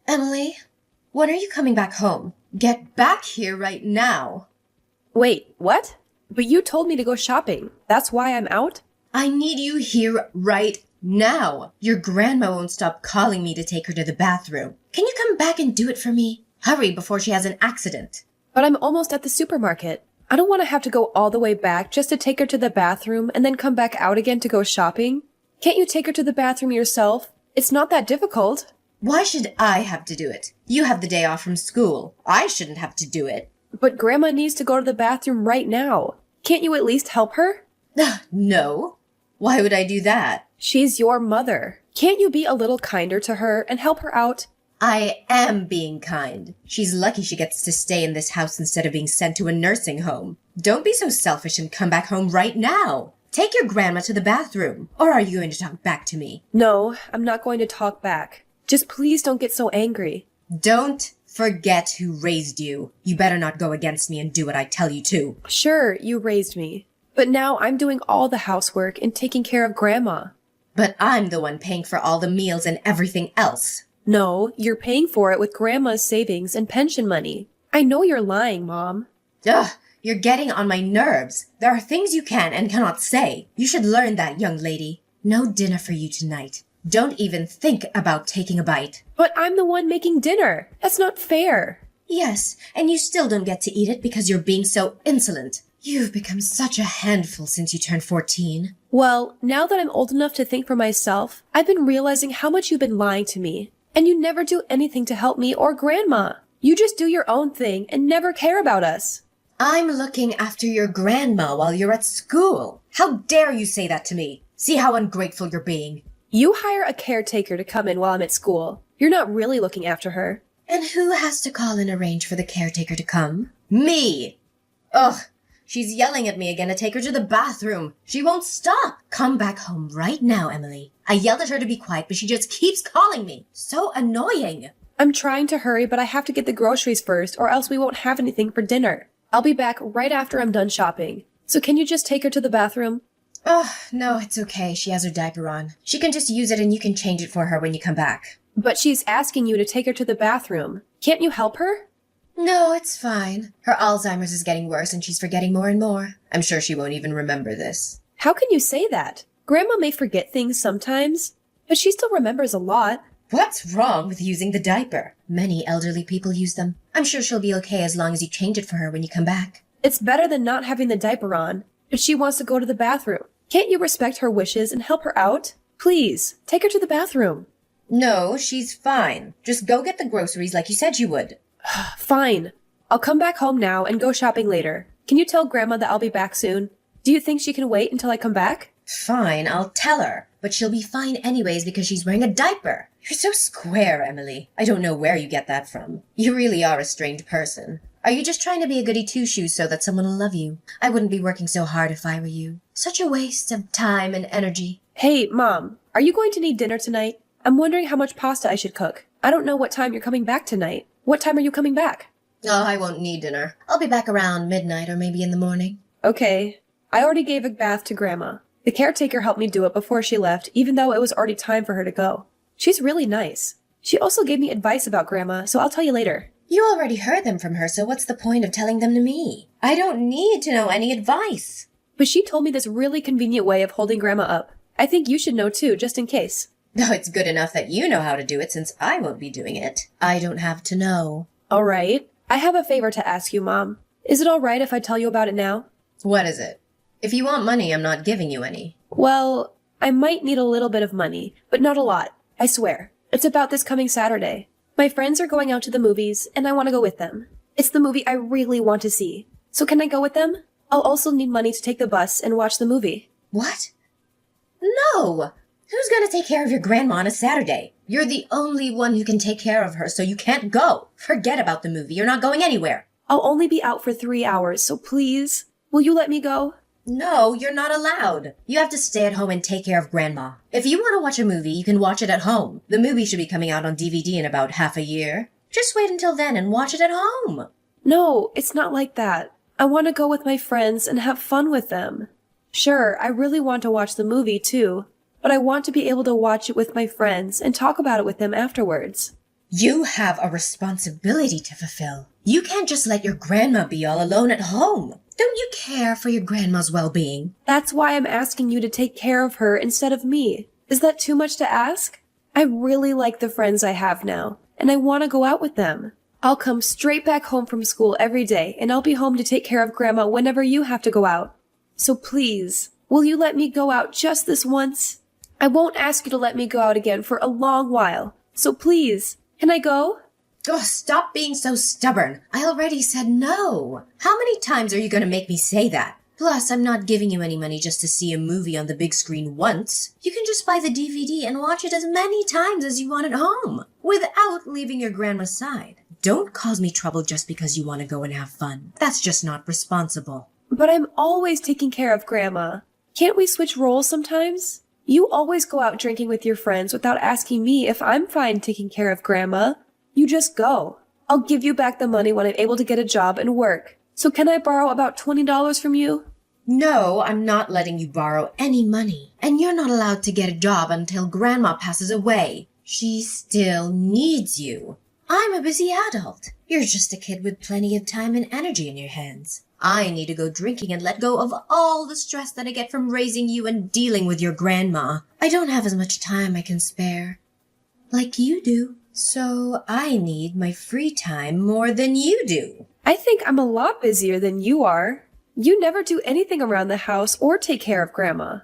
Emily, when are you coming back home? Get back here right now. Wait, what? But you told me to go shopping. That's why I'm out? I need you here right now. Your grandma won't stop calling me to take her to the bathroom. Can you come back and do it for me? Hurry before she has an accident. But I'm almost at the supermarket. I don't want to have to go all the way back just to take her to the bathroom and then come back out again to go shopping. Can't you take her to the bathroom yourself? It's not that difficult. Why should I have to do it? You have the day off from school. I shouldn't have to do it. But Grandma needs to go to the bathroom right now. Can't you at least help her? No. Why would I do that? She's your mother. Can't you be a little kinder to her and help her out? I am being kind. She's lucky she gets to stay in this house instead of being sent to a nursing home. Don't be so selfish and come back home right now. Take your grandma to the bathroom. Or are you going to talk back to me? No, I'm not going to talk back. Just please don't get so angry. Don't forget who raised you. You better not go against me and do what I tell you to. Sure, you raised me. But now I'm doing all the housework and taking care of Grandma. But I'm the one paying for all the meals and everything else. No, you're paying for it with Grandma's savings and pension money. I know you're lying, Mom. Ugh, you're getting on my nerves. There are things you can and cannot say. You should learn that, young lady. No dinner for you tonight. Don't even think about taking a bite. But I'm the one making dinner. That's not fair. Yes, and you still don't get to eat it because you're being so insolent. You've become such a handful since you turned 14. Well, now that I'm old enough to think for myself, I've been realizing how much you've been lying to me. And you never do anything to help me or Grandma. You just do your own thing and never care about us. I'm looking after your grandma while you're at school. How dare you say that to me? See how ungrateful you're being. You hire a caretaker to come in while I'm at school. You're not really looking after her. And who has to call and arrange for the caretaker to come? Me! Ugh, she's yelling at me again to take her to the bathroom. She won't stop. Come back home right now, Emily. I yelled at her to be quiet, but she just keeps calling me. So annoying. I'm trying to hurry, but I have to get the groceries first, or else we won't have anything for dinner. I'll be back right after I'm done shopping. So can you just take her to the bathroom? Oh, no, it's okay. She has her diaper on. She can just use it and you can change it for her when you come back. But she's asking you to take her to the bathroom. Can't you help her? No, it's fine. Her Alzheimer's is getting worse and she's forgetting more and more. I'm sure she won't even remember this. How can you say that? Grandma may forget things sometimes, but she still remembers a lot. What's wrong with using the diaper? Many elderly people use them. I'm sure she'll be okay as long as you change it for her when you come back. It's better than not having the diaper on, but she wants to go to the bathroom. Can't you respect her wishes and help her out? Please, take her to the bathroom. No, she's fine. Just go get the groceries like you said you would. Fine. I'll come back home now and go shopping later. Can you tell Grandma that I'll be back soon? Do you think she can wait until I come back? Fine, I'll tell her. But she'll be fine anyways because she's wearing a diaper. You're so square, Emily. I don't know where you get that from. You really are a strange person. Are you just trying to be a goody two-shoes so that someone will love you? I wouldn't be working so hard if I were you. Such a waste of time and energy. Hey, Mom, are you going to need dinner tonight? I'm wondering how much pasta I should cook. I don't know what time you're coming back tonight. What time are you coming back? Oh, I won't need dinner. I'll be back around midnight or maybe in the morning. Okay. I already gave a bath to Grandma. The caretaker helped me do it before she left, even though it was already time for her to go. She's really nice. She also gave me advice about Grandma, so I'll tell you later. You already heard them from her, so what's the point of telling them to me? I don't need to know any advice. But she told me this really convenient way of holding Grandma up. I think you should know too, just in case. No, it's good enough that you know how to do it since I won't be doing it. I don't have to know. All right. I have a favor to ask you, Mom. Is it all right if I tell you about it now? What is it? If you want money, I'm not giving you any. Well, I might need a little bit of money, but not a lot. I swear. It's about this coming Saturday. My friends are going out to the movies, and I want to go with them. It's the movie I really want to see. So can I go with them? I'll also need money to take the bus and watch the movie. What? No! Who's gonna take care of your grandma on a Saturday? You're the only one who can take care of her, so you can't go. Forget about the movie. You're not going anywhere. I'll only be out for 3 hours, so please, will you let me go? No, you're not allowed. You have to stay at home and take care of Grandma. If you want to watch a movie, you can watch it at home. The movie should be coming out on DVD in about half a year. Just wait until then and watch it at home. No, it's not like that. I want to go with my friends and have fun with them. Sure, I really want to watch the movie too, but I want to be able to watch it with my friends and talk about it with them afterwards. You have a responsibility to fulfill. You can't just let your grandma be all alone at home. Don't you care for your grandma's well-being? That's why I'm asking you to take care of her instead of me. Is that too much to ask? I really like the friends I have now, and I want to go out with them. I'll come straight back home from school every day, and I'll be home to take care of Grandma whenever you have to go out. So please, will you let me go out just this once? I won't ask you to let me go out again for a long while. So please, can I go? Oh, stop being so stubborn. I already said no. How many times are you going to make me say that? Plus, I'm not giving you any money just to see a movie on the big screen once. You can just buy the DVD and watch it as many times as you want at home, without leaving your grandma's side. Don't cause me trouble just because you want to go and have fun. That's just not responsible. But I'm always taking care of Grandma. Can't we switch roles sometimes? You always go out drinking with your friends without asking me if I'm fine taking care of Grandma. You just go. I'll give you back the money when I'm able to get a job and work. So can I borrow about $20 from you? No, I'm not letting you borrow any money. And you're not allowed to get a job until Grandma passes away. She still needs you. I'm a busy adult. You're just a kid with plenty of time and energy in your hands. I need to go drinking and let go of all the stress that I get from raising you and dealing with your grandma. I don't have as much time I can spare, like you do. So I need my free time more than you do. I think I'm a lot busier than you are. You never do anything around the house or take care of Grandma.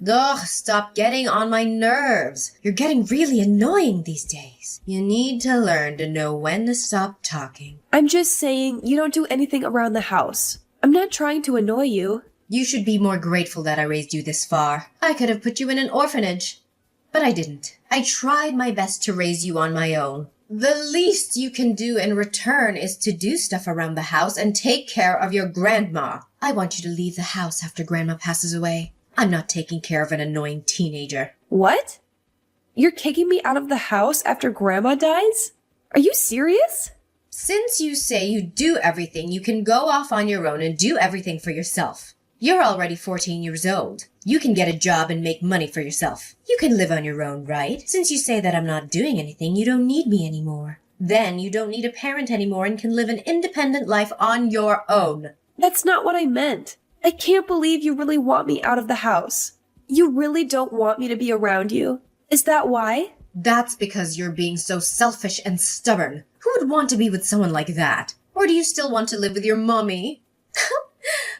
Ugh, stop getting on my nerves. You're getting really annoying these days. You need to learn to know when to stop talking. I'm just saying you don't do anything around the house. I'm not trying to annoy you. You should be more grateful that I raised you this far. I could have put you in an orphanage, but I didn't. I tried my best to raise you on my own. The least you can do in return is to do stuff around the house and take care of your grandma. I want you to leave the house after Grandma passes away. I'm not taking care of an annoying teenager. What? You're kicking me out of the house after Grandma dies? Are you serious? Since you say you do everything, you can go off on your own and do everything for yourself. You're already 14 years old. You can get a job and make money for yourself. You can live on your own, right? Since you say that I'm not doing anything, you don't need me anymore. Then you don't need a parent anymore and can live an independent life on your own. That's not what I meant. I can't believe you really want me out of the house. You really don't want me to be around you. Is that why? That's because you're being so selfish and stubborn. Who would want to be with someone like that? Or do you still want to live with your mommy?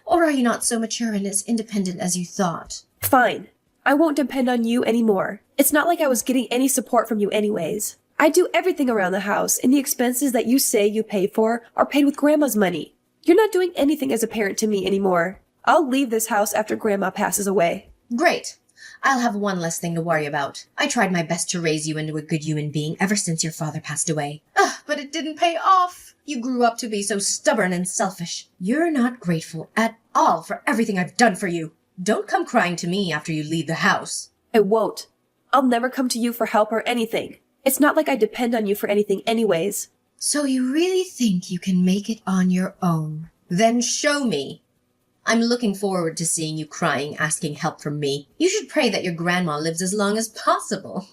Or are you not so mature and as independent as you thought? Fine. I won't depend on you anymore. It's not like I was getting any support from you anyways. I do everything around the house, and the expenses that you say you pay for are paid with Grandma's money. You're not doing anything as a parent to me anymore. I'll leave this house after Grandma passes away. Great. I'll have one less thing to worry about. I tried my best to raise you into a good human being ever since your father passed away. But it didn't pay off. You grew up to be so stubborn and selfish. You're not grateful at all for everything I've done for you. Don't come crying to me after you leave the house. I won't. I'll never come to you for help or anything. It's not like I depend on you for anything anyways. So you really think you can make it on your own? Then show me. I'm looking forward to seeing you crying, asking help from me. You should pray that your grandma lives as long as possible.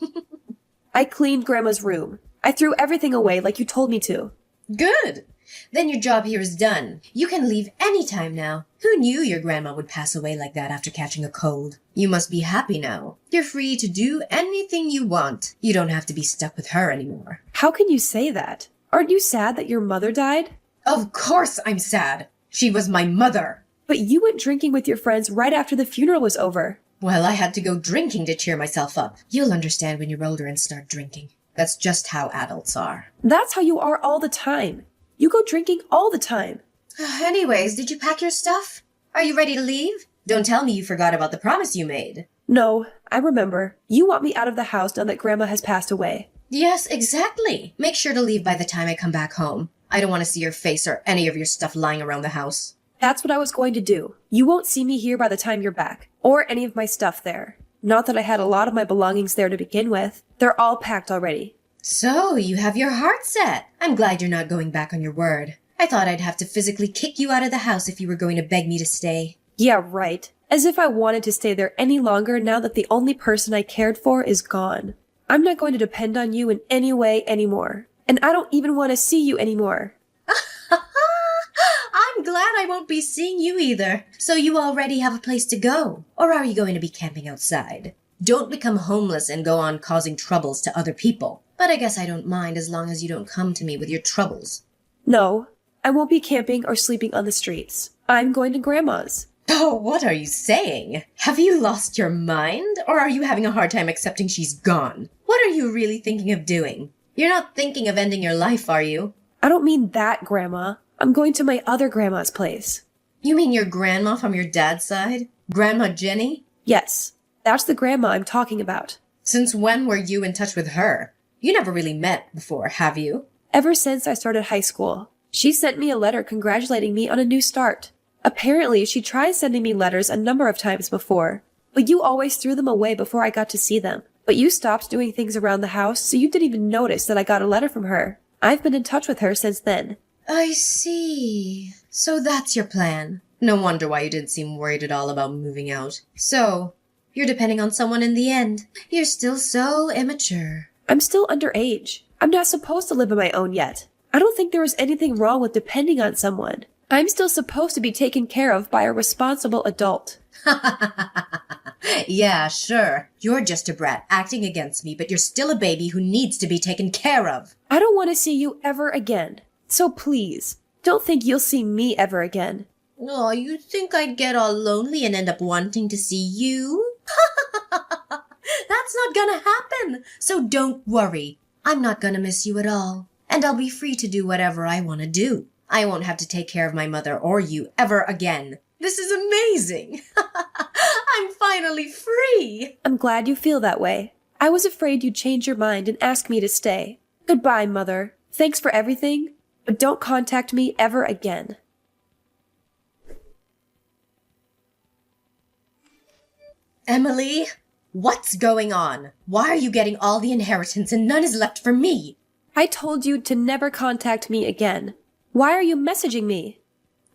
I cleaned Grandma's room. I threw everything away like you told me to. Good. Then your job here is done. You can leave any time now. Who knew your grandma would pass away like that after catching a cold? You must be happy now. You're free to do anything you want. You don't have to be stuck with her anymore. How can you say that? Aren't you sad that your mother died? Of course I'm sad. She was my mother. But you went drinking with your friends right after the funeral was over. Well, I had to go drinking to cheer myself up. You'll understand when you're older and start drinking. That's just how adults are. That's how you are all the time. You go drinking all the time. Anyways, did you pack your stuff? Are you ready to leave? Don't tell me you forgot about the promise you made. No, I remember. You want me out of the house now that Grandma has passed away. Yes, exactly. Make sure to leave by the time I come back home. I don't want to see your face or any of your stuff lying around the house. That's what I was going to do. You won't see me here by the time you're back, or any of my stuff there. Not that I had a lot of my belongings there to begin with. They're all packed already. So, you have your heart set. I'm glad you're not going back on your word. I thought I'd have to physically kick you out of the house if you were going to beg me to stay. Yeah, right. As if I wanted to stay there any longer now that the only person I cared for is gone. I'm not going to depend on you in any way anymore. And I don't even want to see you anymore. I'm glad I won't be seeing you either. So you already have a place to go? Or are you going to be camping outside? Don't become homeless and go on causing troubles to other people. But I guess I don't mind as long as you don't come to me with your troubles. No, I won't be camping or sleeping on the streets. I'm going to Grandma's. Oh, what are you saying? Have you lost your mind? Or are you having a hard time accepting she's gone? What are you really thinking of doing? You're not thinking of ending your life, are you? I don't mean that, Grandma. I'm going to my other grandma's place. You mean your grandma from your dad's side? Grandma Jenny? Yes, that's the grandma I'm talking about. Since when were you in touch with her? You never really met before, have you? Ever since I started high school. She sent me a letter congratulating me on a new start. Apparently, she tried sending me letters a number of times before, but you always threw them away before I got to see them. But you stopped doing things around the house, so you didn't even notice that I got a letter from her. I've been in touch with her since then. I see. So that's your plan. No wonder why you didn't seem worried at all about moving out. So, you're depending on someone in the end. You're still so immature. I'm still underage. I'm not supposed to live on my own yet. I don't think there is anything wrong with depending on someone. I'm still supposed to be taken care of by a responsible adult. Yeah, sure. You're just a brat acting against me, but you're still a baby who needs to be taken care of. I don't want to see you ever again. So please, don't think you'll see me ever again. Oh, you think I'd get all lonely and end up wanting to see you? That's not gonna happen. So don't worry. I'm not gonna miss you at all. And I'll be free to do whatever I want to do. I won't have to take care of my mother or you ever again. This is amazing. I'm finally free. I'm glad you feel that way. I was afraid you'd change your mind and ask me to stay. Goodbye, Mother. Thanks for everything, but don't contact me ever again. Emily, what's going on? Why are you getting all the inheritance and none is left for me? I told you to never contact me again. Why are you messaging me?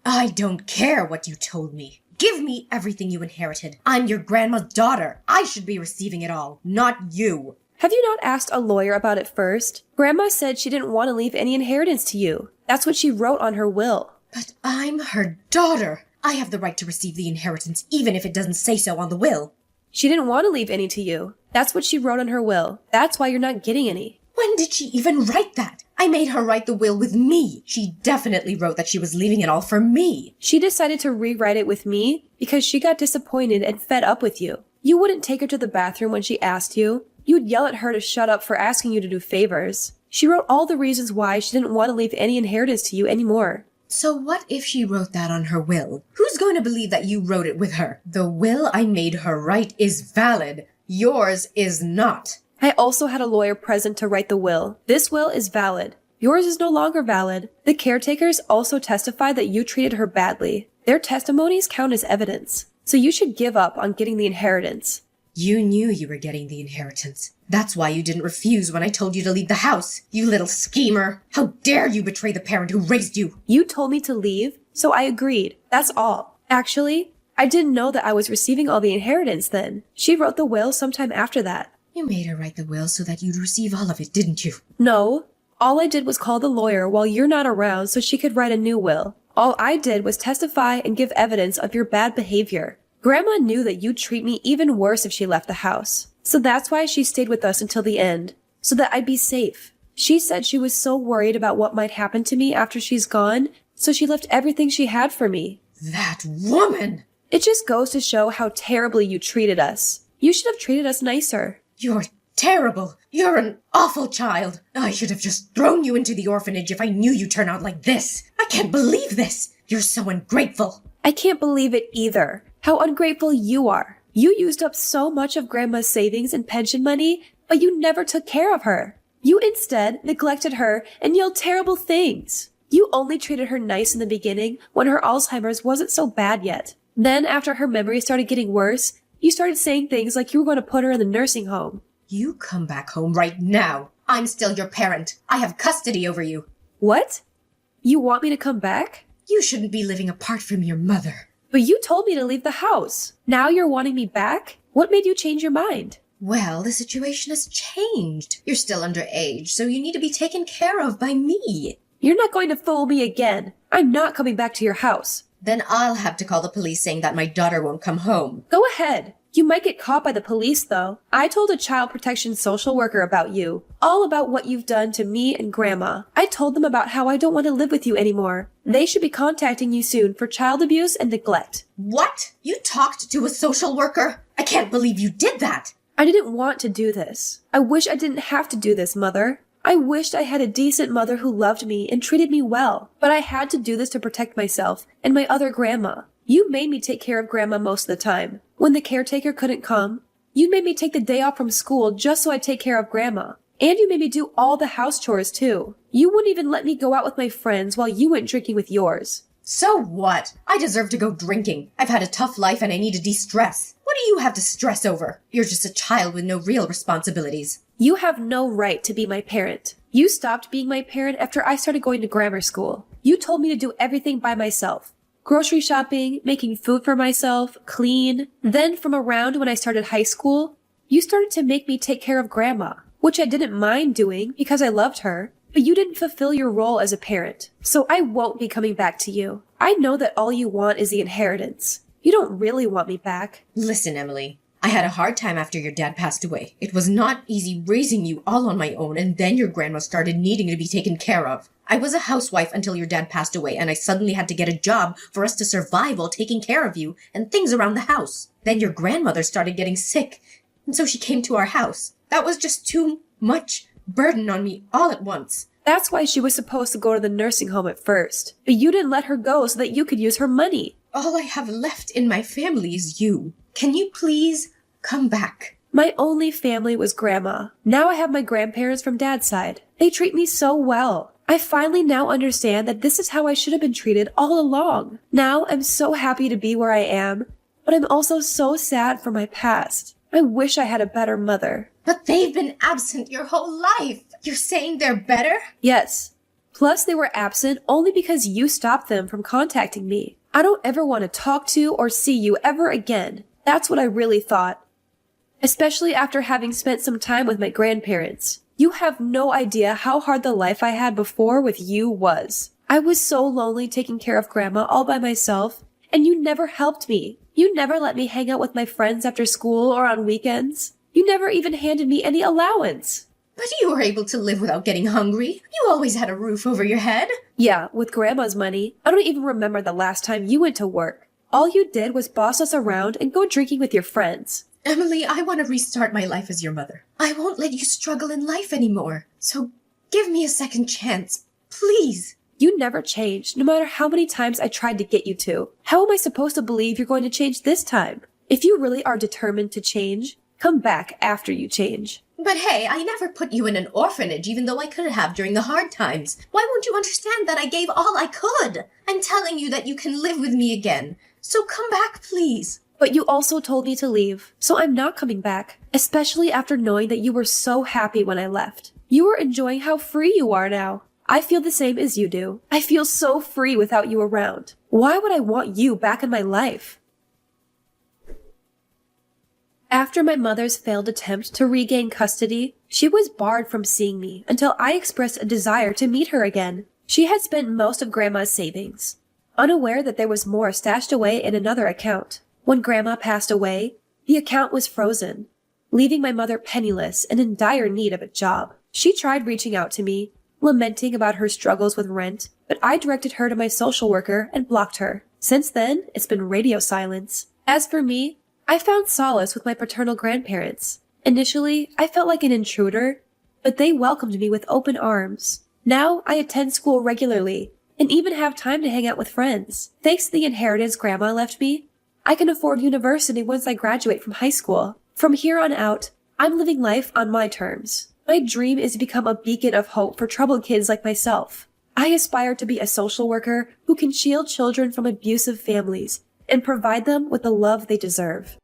I don't care what you told me. Give me everything you inherited. I'm your grandma's daughter. I should be receiving it all, not you. Have you not asked a lawyer about it first? Grandma said she didn't want to leave any inheritance to you. That's what she wrote on her will. But I'm her daughter. I have the right to receive the inheritance, even if it doesn't say so on the will. She didn't want to leave any to you. That's what she wrote on her will. That's why you're not getting any. When did she even write that? I made her write the will with me. She definitely wrote that she was leaving it all for me. She decided to rewrite it with me because she got disappointed and fed up with you. You wouldn't take her to the bathroom when she asked you. You'd yell at her to shut up for asking you to do favors. She wrote all the reasons why she didn't want to leave any inheritance to you anymore. So what if she wrote that on her will? Who's going to believe that you wrote it with her? The will I made her write is valid. Yours is not. I also had a lawyer present to write the will. This will is valid. Yours is no longer valid. The caretakers also testified that you treated her badly. Their testimonies count as evidence. So you should give up on getting the inheritance. You knew you were getting the inheritance. That's why you didn't refuse when I told you to leave the house. You little schemer. How dare you betray the parent who raised you? You told me to leave, so I agreed. That's all. Actually, I didn't know that I was receiving all the inheritance then. She wrote the will sometime after that. You made her write the will so that you'd receive all of it, didn't you? No. All I did was call the lawyer while you're not around so she could write a new will. All I did was testify and give evidence of your bad behavior. Grandma knew that you'd treat me even worse if she left the house. So that's why she stayed with us until the end, so that I'd be safe. She said she was so worried about what might happen to me after she's gone, so she left everything she had for me. That woman! It just goes to show how terribly you treated us. You should have treated us nicer. You're terrible. You're an awful child. I should have just thrown you into the orphanage if I knew you'd turn out like this. I can't believe this. You're so ungrateful. I can't believe it either. How ungrateful you are. You used up so much of Grandma's savings and pension money, but you never took care of her. You instead neglected her and yelled terrible things. You only treated her nice in the beginning when her Alzheimer's wasn't so bad yet. Then after her memory started getting worse, you started saying things like you were going to put her in the nursing home. You come back home right now. I'm still your parent. I have custody over you. What? You want me to come back? You shouldn't be living apart from your mother. But you told me to leave the house. Now you're wanting me back? What made you change your mind? Well, the situation has changed. You're still underage, so you need to be taken care of by me. You're not going to fool me again. I'm not coming back to your house. Then I'll have to call the police saying that my daughter won't come home. Go ahead. You might get caught by the police, though. I told a child protection social worker about you. All about what you've done to me and Grandma. I told them about how I don't want to live with you anymore. They should be contacting you soon for child abuse and neglect. What? You talked to a social worker? I can't believe you did that. I didn't want to do this. I wish I didn't have to do this, Mother. I wished I had a decent mother who loved me and treated me well, but I had to do this to protect myself and my other grandma. You made me take care of Grandma most of the time. When the caretaker couldn't come, you made me take the day off from school just so I'd take care of Grandma. And you made me do all the house chores too. You wouldn't even let me go out with my friends while you went drinking with yours. So what? I deserve to go drinking. I've had a tough life and I need to de-stress. What do you have to stress over? You're just a child with no real responsibilities. You have no right to be my parent. You stopped being my parent after I started going to grammar school. You told me to do everything by myself. Grocery shopping, making food for myself, clean. Then from around when I started high school, you started to make me take care of Grandma, which I didn't mind doing because I loved her. But you didn't fulfill your role as a parent, so I won't be coming back to you. I know that all you want is the inheritance. You don't really want me back. Listen, Emily, I had a hard time after your dad passed away. It was not easy raising you all on my own, and then your grandma started needing to be taken care of. I was a housewife until your dad passed away, and I suddenly had to get a job for us to survive while taking care of you and things around the house. Then your grandmother started getting sick, and so she came to our house. That was just too much burden on me all at once. That's why she was supposed to go to the nursing home at first. But you didn't let her go so that you could use her money. All I have left in my family is you. Can you please come back? My only family was Grandma. Now I have my grandparents from Dad's side. They treat me so well. I finally now understand that this is how I should have been treated all along. Now I'm so happy to be where I am, but I'm also so sad for my past. I wish I had a better mother. But they've been absent your whole life. You're saying they're better? Yes. Plus, they were absent only because you stopped them from contacting me. I don't ever want to talk to or see you ever again. That's what I really thought. Especially after having spent some time with my grandparents. You have no idea how hard the life I had before with you was. I was so lonely taking care of Grandma all by myself, and you never helped me. You never let me hang out with my friends after school or on weekends. You never even handed me any allowance. But you were able to live without getting hungry. You always had a roof over your head. Yeah, with Grandma's money. I don't even remember the last time you went to work. All you did was boss us around and go drinking with your friends. Emily, I want to restart my life as your mother. I won't let you struggle in life anymore. So give me a second chance, please. You never changed, no matter how many times I tried to get you to. How am I supposed to believe you're going to change this time? If you really are determined to change, come back after you change. But hey, I never put you in an orphanage even though I could have during the hard times. Why won't you understand that I gave all I could? I'm telling you that you can live with me again. So come back, please. But you also told me to leave, so I'm not coming back, especially after knowing that you were so happy when I left. You were enjoying how free you are now. I feel the same as you do. I feel so free without you around. Why would I want you back in my life? After my mother's failed attempt to regain custody, she was barred from seeing me until I expressed a desire to meet her again. She had spent most of Grandma's savings, unaware that there was more stashed away in another account. When Grandma passed away, the account was frozen, leaving my mother penniless and in dire need of a job. She tried reaching out to me, lamenting about her struggles with rent, but I directed her to my social worker and blocked her. Since then, it's been radio silence. As for me, I found solace with my paternal grandparents. Initially, I felt like an intruder, but they welcomed me with open arms. Now, I attend school regularly and even have time to hang out with friends. Thanks to the inheritance Grandma left me, I can afford university once I graduate from high school. From here on out, I'm living life on my terms. My dream is to become a beacon of hope for troubled kids like myself. I aspire to be a social worker who can shield children from abusive families and provide them with the love they deserve.